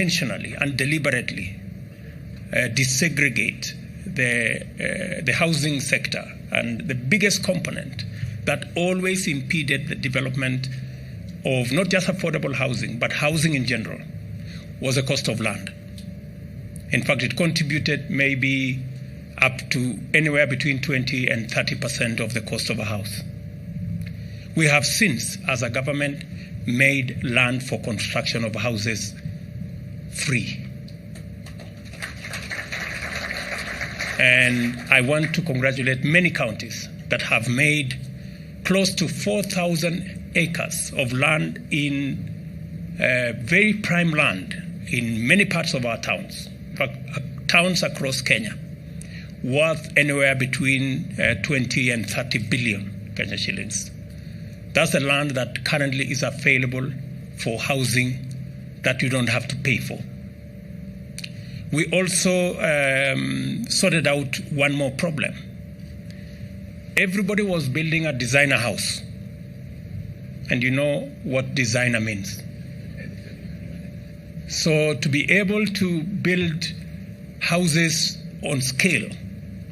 intentionally and deliberately desegregate the housing sector, and the biggest component that always impeded the development of not just affordable housing, but housing in general, was the cost of land. In fact, it contributed maybe up to anywhere between 20 and 30% of the cost of a house. We have since, as a government, made land for construction of houses free. And I want to congratulate many counties that have made close to 4,000 acres of land in very prime land in many parts of our towns, in fact, towns across Kenya, worth anywhere between 20 and 30 billion Kenya shillings. That's the land that currently is available for housing that you don't have to pay for. We also sorted out one more problem. Everybody was building a designer house. And you know what designer means. So to be able to build houses on scale,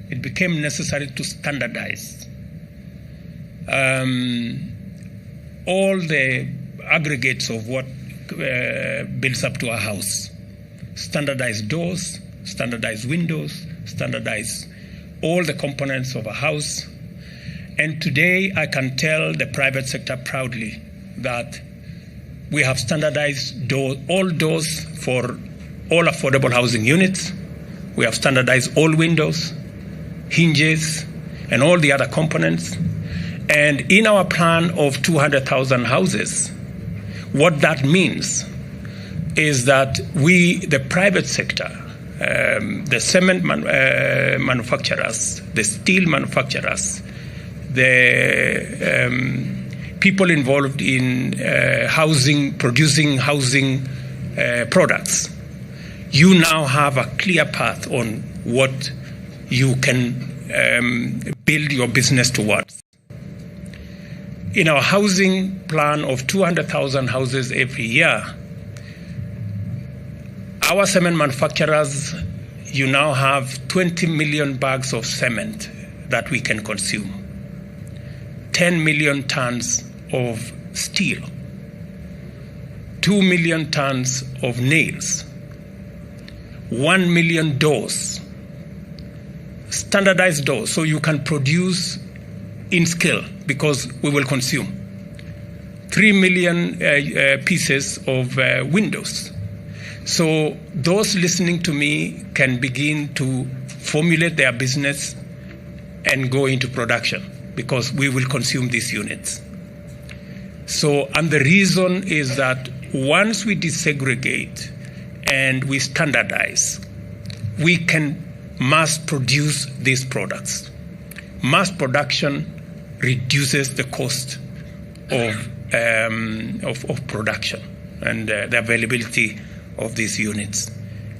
it became necessary to standardize all the aggregates of what builds up to a house. Standardize doors, standardize windows, standardize all the components of a house. And today I can tell the private sector proudly that we have standardized all doors for all affordable housing units. We have standardized all windows, hinges, and all the other components. And in our plan of 200,000 houses, what that means is that we, the private sector, the cement manufacturers, the steel manufacturers, the people involved in producing housing products, you now have a clear path on what you can build your business towards. In our housing plan of 200,000 houses every year, our cement manufacturers, you now have 20 million bags of cement that we can consume, 10 million tons of steel, 2 million tons of nails, 1 million doors, standardized doors, so you can produce in scale because we will consume 3 million pieces of windows. So those listening to me can begin to formulate their business and go into production because we will consume these units. So, and the reason is that once we desegregate and we standardize, we can mass produce these products. Mass production reduces the cost of production and the availability of these units.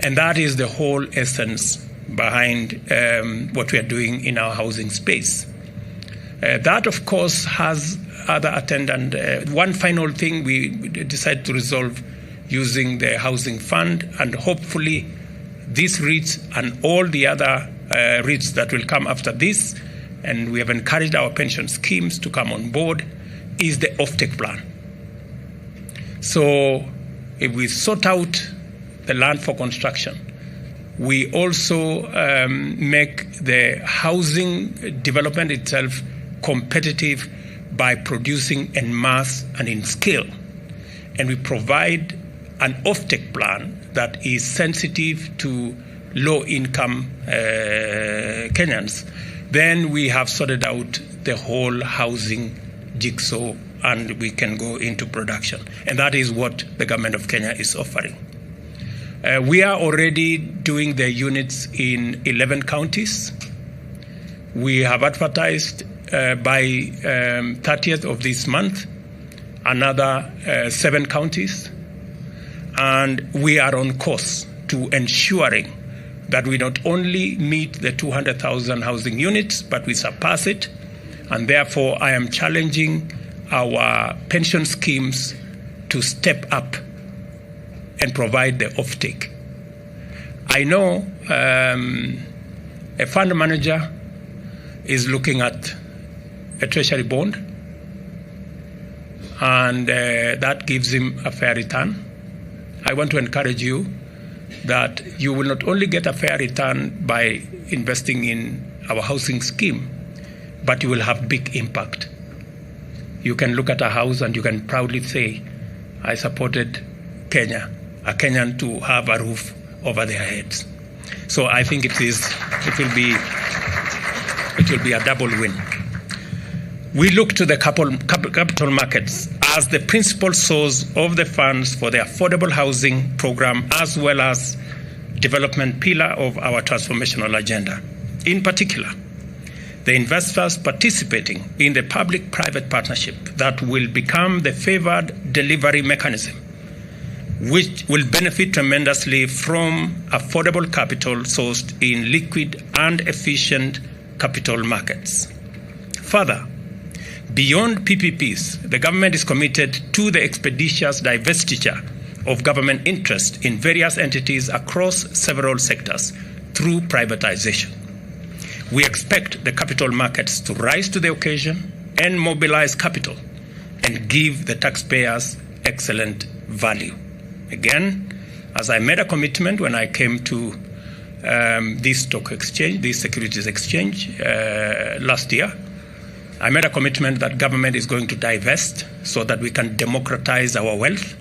And that is the whole essence behind what we are doing in our housing space. That, of course, has other attendant. One final thing we decided to resolve using the housing fund, and hopefully this REITs and all the other REITs that will come after this, and we have encouraged our pension schemes to come on board, is the offtake plan. So if we sort out the land for construction, we also make the housing development itself competitive by producing en masse and in scale. And we provide an offtake plan that is sensitive to low-income Kenyans. Then we have sorted out the whole housing jigsaw and we can go into production. And that is what the government of Kenya is offering. We are already doing the units in 11 counties. We have advertised by 30th of this month another 7 counties. And we are on course to ensuring that we not only meet the 200,000 housing units, but we surpass it. And therefore, I am challenging our pension schemes to step up and provide the offtake. I know a fund manager is looking at a treasury bond, and that gives him a fair return. I want to encourage you that you will not only get a fair return by investing in our housing scheme, but you will have big impact. You can look at a house and you can proudly say, I supported Kenya, a Kenyan to have a roof over their heads. So I think it will be a double win. We look to the capital markets as the principal source of the funds for the affordable housing program, as well as development pillar of our transformational agenda. In particular, the investors participating in the public-private partnership that will become the favored delivery mechanism, which will benefit tremendously from affordable capital sourced in liquid and efficient capital markets. Further, beyond PPPs, the government is committed to the expeditious divestiture of government interest in various entities across several sectors through privatization. We expect the capital markets to rise to the occasion and mobilize capital and give the taxpayers excellent value. Again, as I made a commitment when I came to this stock exchange, this securities exchange last year, I made a commitment that government is going to divest so that we can democratize our wealth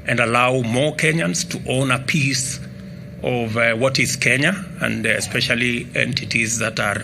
and allow more Kenyans to own a piece of what is Kenya, and especially entities that are